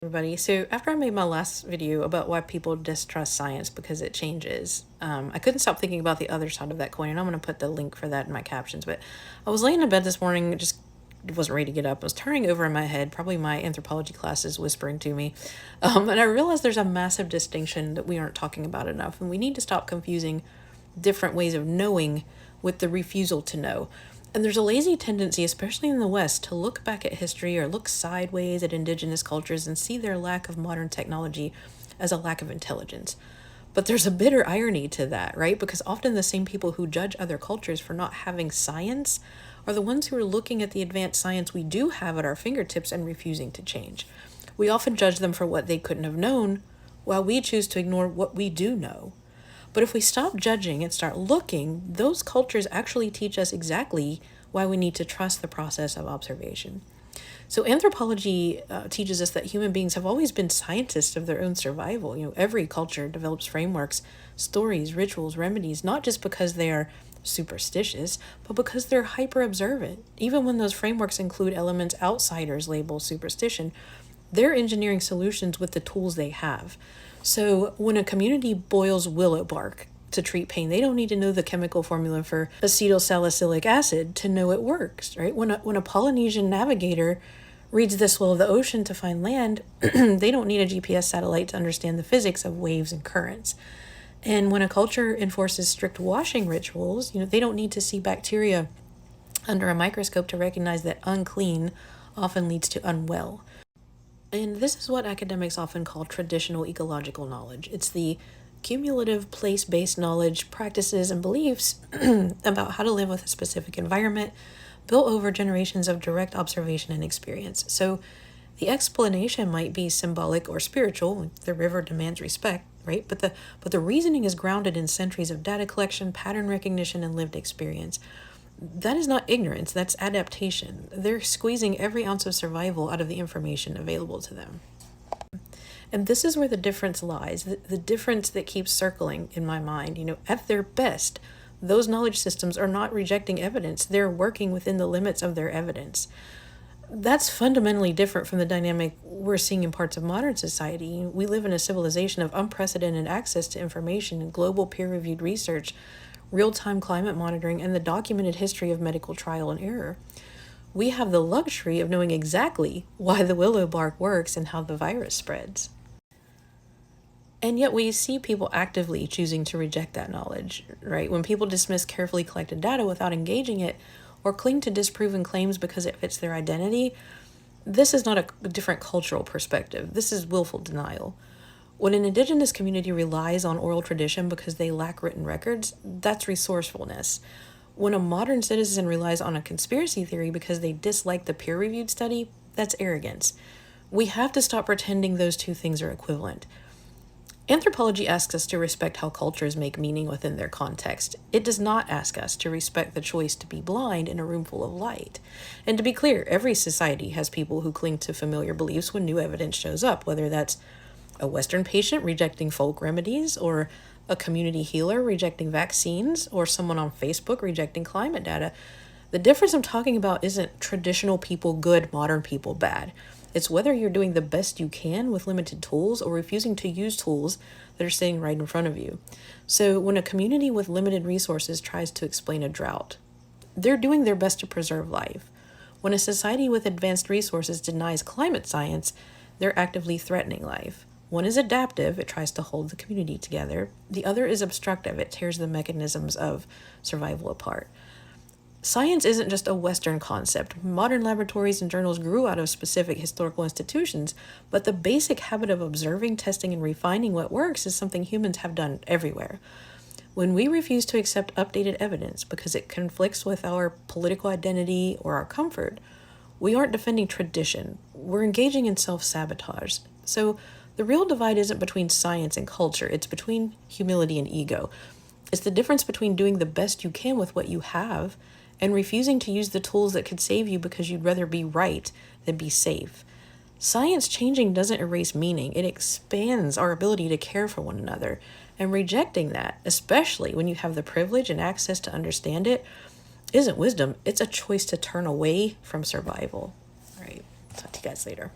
Everybody. So after I made my last video about why people distrust science because it changes, I couldn't stop thinking about the other side of that coin, and I'm going to put the link for that in my captions. But I was laying in bed this morning, just wasn't ready to get up. I was turning over in my head, probably my anthropology classes whispering to me, and I realized there's a massive distinction that we aren't talking about enough, and we need to stop confusing different ways of knowing with the refusal to know. And there's a lazy tendency, especially in the West, to look back at history or look sideways at indigenous cultures and see their lack of modern technology as a lack of intelligence. But there's a bitter irony to that, right? Because often the same people who judge other cultures for not having science are the ones who are looking at the advanced science we do have at our fingertips and refusing to change. We often judge them for what they couldn't have known, while we choose to ignore what we do know. But if we stop judging and start looking, those cultures actually teach us exactly why we need to trust the process of observation. So anthropology teaches us that human beings have always been scientists of their own survival. Every culture develops frameworks, stories, rituals, remedies, not just because they are superstitious, but because they're hyper observant. Even when those frameworks include elements outsiders label superstition, they're engineering solutions with the tools they have. So when a community boils willow bark to treat pain, they don't need to know the chemical formula for acetylsalicylic acid to know it works, right? When a Polynesian navigator reads the swell of the ocean to find land, they don't need a GPS satellite to understand the physics of waves and currents. And when a culture enforces strict washing rituals, they don't need to see bacteria under a microscope to recognize that unclean often leads to unwell. And this is what academics often call traditional ecological knowledge. It's the cumulative place-based knowledge, practices, and beliefs about how to live with a specific environment built over generations of direct observation and experience. So the explanation might be symbolic or spiritual. The river demands respect, right? But the reasoning is grounded in centuries of data collection, pattern recognition, and lived experience. That is not ignorance, that's adaptation. They're squeezing every ounce of survival out of the information available to them. And this is where the difference lies, the difference that keeps circling in my mind. At their best, those knowledge systems are not rejecting evidence, they're working within the limits of their evidence. That's fundamentally different from the dynamic we're seeing in parts of modern society. We live in a civilization of unprecedented access to information and global peer-reviewed research, real-time climate monitoring, and the documented history of medical trial and error. We have the luxury of knowing exactly why the willow bark works and how the virus spreads. And yet we see people actively choosing to reject that knowledge, right? When people dismiss carefully collected data without engaging it or cling to disproven claims because it fits their identity, this is not a different cultural perspective. This is willful denial. When an indigenous community relies on oral tradition because they lack written records, that's resourcefulness. When a modern citizen relies on a conspiracy theory because they dislike the peer-reviewed study, that's arrogance. We have to stop pretending those two things are equivalent. Anthropology asks us to respect how cultures make meaning within their context. It does not ask us to respect the choice to be blind in a room full of light. And to be clear, every society has people who cling to familiar beliefs when new evidence shows up, whether that's a Western patient rejecting folk remedies, or a community healer rejecting vaccines, or someone on Facebook rejecting climate data. The difference I'm talking about isn't traditional people good, modern people bad. It's whether you're doing the best you can with limited tools or refusing to use tools that are sitting right in front of you. So when a community with limited resources tries to explain a drought, they're doing their best to preserve life. When a society with advanced resources denies climate science, they're actively threatening life. One is adaptive, it tries to hold the community together. The other is obstructive, it tears the mechanisms of survival apart. Science isn't just a Western concept. Modern laboratories and journals grew out of specific historical institutions, but the basic habit of observing, testing, and refining what works is something humans have done everywhere. When we refuse to accept updated evidence because it conflicts with our political identity or our comfort, we aren't defending tradition. We're engaging in self-sabotage. So the real divide isn't between science and culture. It's between humility and ego. It's the difference between doing the best you can with what you have and refusing to use the tools that could save you because you'd rather be right than be safe. Science changing doesn't erase meaning. It expands our ability to care for one another. And rejecting that, especially when you have the privilege and access to understand it, isn't wisdom. It's a choice to turn away from survival. All right. Talk to you guys later.